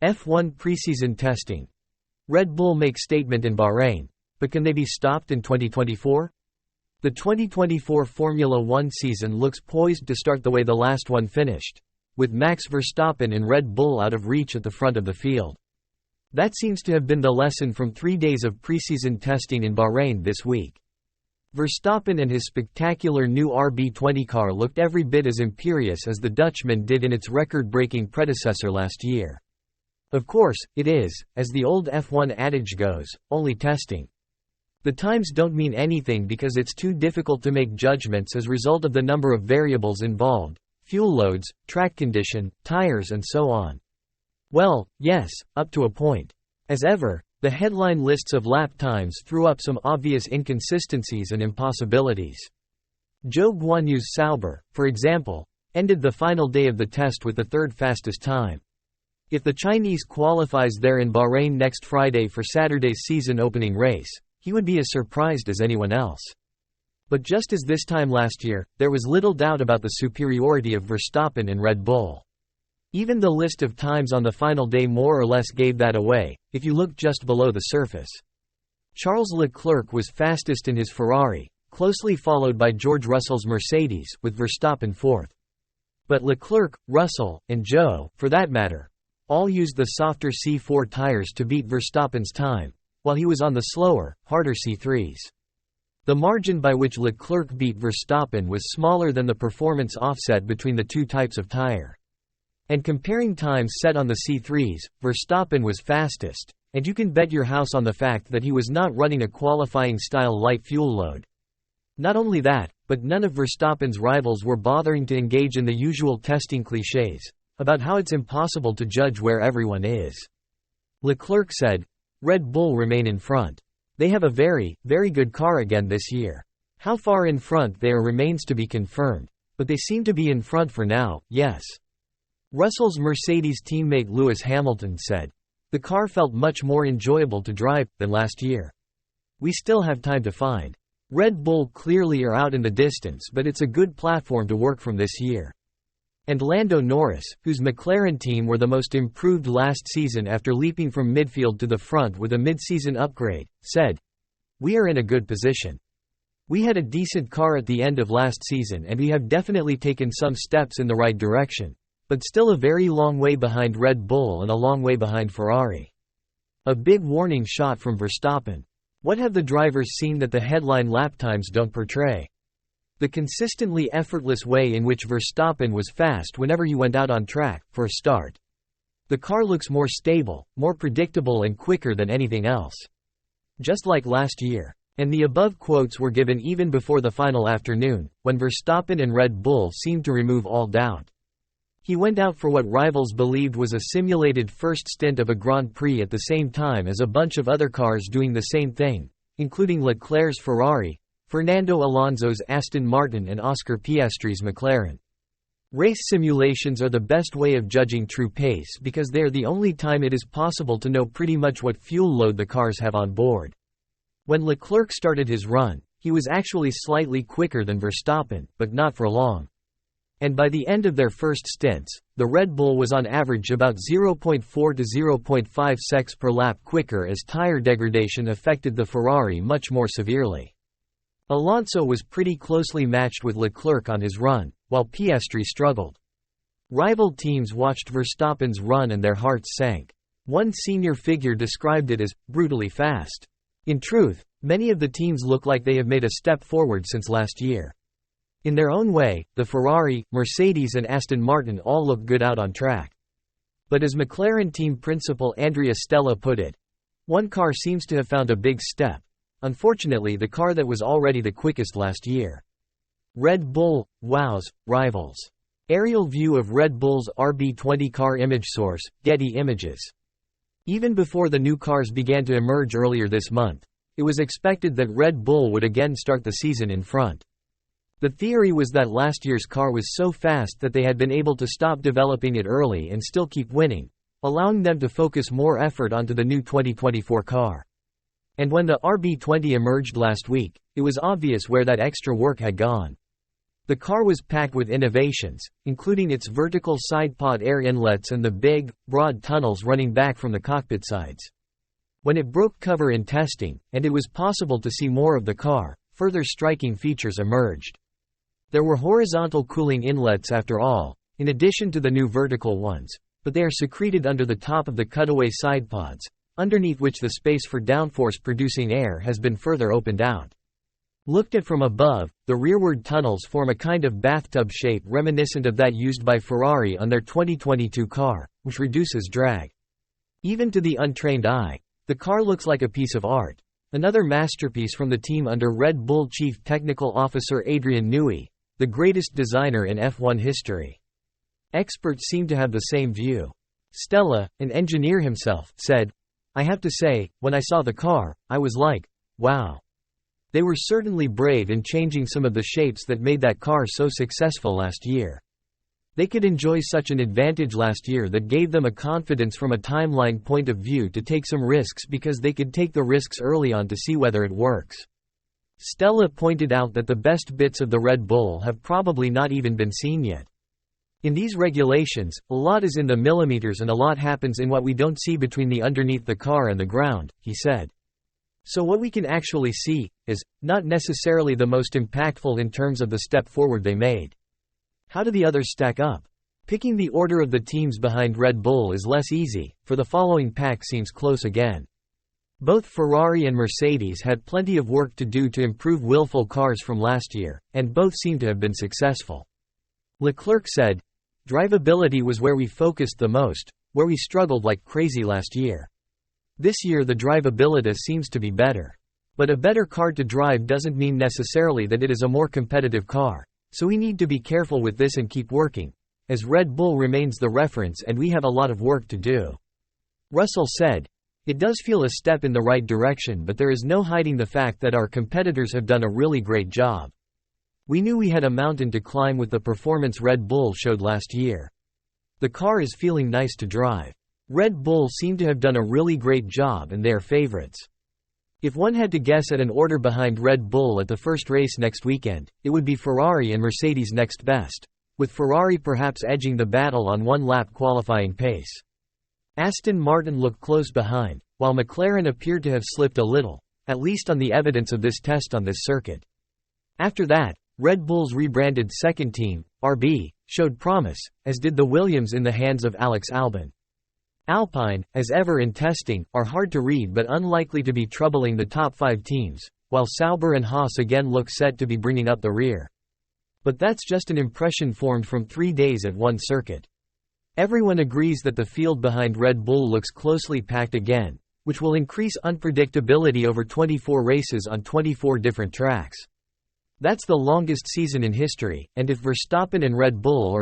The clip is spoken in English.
F1 preseason testing. Red Bull makes statement in Bahrain, but can they be stopped in 2024? The 2024 Formula One season looks poised to start the way the last one finished, with Max Verstappen and Red Bull out of reach at the front of the field. That seems to have been the lesson from 3 days of preseason testing in Bahrain this week. Verstappen and his spectacular new RB20 car looked every bit as imperious as the Dutchman did in its record-breaking predecessor last year. Of course, it is, as the old F1 adage goes, only testing. The times don't mean anything because it's too difficult to make judgments as a result of the number of variables involved: fuel loads, track condition, tires and so on. Well, yes, up to a point. As ever, the headline lists of lap times threw up some obvious inconsistencies and impossibilities. Zhou Guanyu's Sauber, for example, ended the final day of the test with the third fastest time. If the Chinese qualifies there in Bahrain next Friday for Saturday's season opening race, he would be as surprised as anyone else. But just as this time last year, there was little doubt about the superiority of Verstappen and Red Bull. Even the list of times on the final day more or less gave that away, if you look just below the surface. Charles Leclerc was fastest in his Ferrari, closely followed by George Russell's Mercedes, with Verstappen fourth. But Leclerc, Russell, and Zhou, for that matter, all used the softer C4 tires to beat Verstappen's time, while he was on the slower, harder C3s. The margin by which Leclerc beat Verstappen was smaller than the performance offset between the two types of tire. And comparing times set on the C3s, Verstappen was fastest, and you can bet your house on the fact that he was not running a qualifying-style light fuel load. Not only that, but none of Verstappen's rivals were bothering to engage in the usual testing clichés about how it's impossible to judge where everyone is. Leclerc said, "Red Bull remain in front. They have a very, very good car again this year. How far in front they are remains to be confirmed, but they seem to be in front for now, yes." Russell's Mercedes teammate Lewis Hamilton said, "The car felt much more enjoyable to drive than last year. We still have time to find. Red Bull clearly are out in the distance, but it's a good platform to work from this year." And Lando Norris, whose McLaren team were the most improved last season after leaping from midfield to the front with a mid-season upgrade, said, "We are in a good position. We had a decent car at the end of last season and we have definitely taken some steps in the right direction, but still a very long way behind Red Bull and a long way behind Ferrari." A big warning shot from Verstappen. What have the drivers seen that the headline lap times don't portray? The consistently effortless way in which Verstappen was fast whenever he went out on track, for a start. The car looks more stable, more predictable and quicker than anything else. Just like last year. And the above quotes were given even before the final afternoon, when Verstappen and Red Bull seemed to remove all doubt. He went out for what rivals believed was a simulated first stint of a Grand Prix at the same time as a bunch of other cars doing the same thing, including Leclerc's Ferrari, Fernando Alonso's Aston Martin and Oscar Piastri's McLaren. Race simulations are the best way of judging true pace because they are the only time it is possible to know pretty much what fuel load the cars have on board. When Leclerc started his run, he was actually slightly quicker than Verstappen, but not for long. And by the end of their first stints, the Red Bull was on average about 0.4 to 0.5 seconds per lap quicker as tire degradation affected the Ferrari much more severely. Alonso was pretty closely matched with Leclerc on his run, while Piastri struggled. Rival teams watched Verstappen's run and their hearts sank. One senior figure described it as brutally fast. In truth, many of the teams look like they have made a step forward since last year. In their own way, the Ferrari, Mercedes and Aston Martin all look good out on track. But as McLaren team principal Andrea Stella put it, one car seems to have found a big step. Unfortunately, the car that was already the quickest last year. Red Bull, wows, rivals. Aerial view of Red Bull's RB20 car image source, Getty Images. Even before the new cars began to emerge earlier this month, it was expected that Red Bull would again start the season in front. The theory was that last year's car was so fast that they had been able to stop developing it early and still keep winning, allowing them to focus more effort onto the new 2024 car. And when the RB20 emerged last week, it was obvious where that extra work had gone. The car was packed with innovations, including its vertical side-pod air inlets and the big, broad tunnels running back from the cockpit sides. When it broke cover in testing, and it was possible to see more of the car, further striking features emerged. There were horizontal cooling inlets after all, in addition to the new vertical ones, but they are secreted under the top of the cutaway sidepods, underneath which the space for downforce-producing air has been further opened out. Looked at from above, the rearward tunnels form a kind of bathtub shape reminiscent of that used by Ferrari on their 2022 car, which reduces drag. Even to the untrained eye, the car looks like a piece of art, another masterpiece from the team under Red Bull Chief Technical Officer Adrian Newey, the greatest designer in F1 history. Experts seem to have the same view. Stella, an engineer himself, said, "I have to say, when I saw the car, I was like, wow. They were certainly brave in changing some of the shapes that made that car so successful last year. They could enjoy such an advantage last year that gave them a confidence from a timeline point of view to take some risks because they could take the risks early on to see whether it works." Stella pointed out that the best bits of the Red Bull have probably not even been seen yet. In these regulations, a lot is in the millimeters and a lot happens in what we don't see between the underneath the car and the ground, he said. So what we can actually see is not necessarily the most impactful in terms of the step forward they made. How do the others stack up? Picking the order of the teams behind Red Bull is less easy, for the following pack seems close again. Both Ferrari and Mercedes had plenty of work to do to improve willful cars from last year, and both seem to have been successful. Leclerc said, "Drivability was where we focused the most, where we struggled like crazy last year. This year the drivability seems to be better. But a better car to drive doesn't mean necessarily that it is a more competitive car, so we need to be careful with this and keep working, as Red Bull remains the reference and we have a lot of work to do." Russell said, "It does feel a step in the right direction, but there is no hiding the fact that our competitors have done a really great job. We knew we had a mountain to climb with the performance Red Bull showed last year. The car is feeling nice to drive. Red Bull seem to have done a really great job and they are favorites. If one had to guess at an order behind Red Bull at the first race next weekend, it would be Ferrari and Mercedes next best, with Ferrari perhaps edging the battle on one-lap qualifying pace. Aston Martin looked close behind, while McLaren appeared to have slipped a little, at least on the evidence of this test on this circuit. After that, Red Bull's rebranded second team, RB, showed promise, as did the Williams in the hands of Alex Albon. Alpine, as ever in testing, are hard to read but unlikely to be troubling the top 5 teams, while Sauber and Haas again look set to be bringing up the rear. But that's just an impression formed from 3 days at one circuit. Everyone agrees that the field behind Red Bull looks closely packed again, which will increase unpredictability over 24 races on 24 different tracks. That's the longest season in history, and if Verstappen and Red Bull are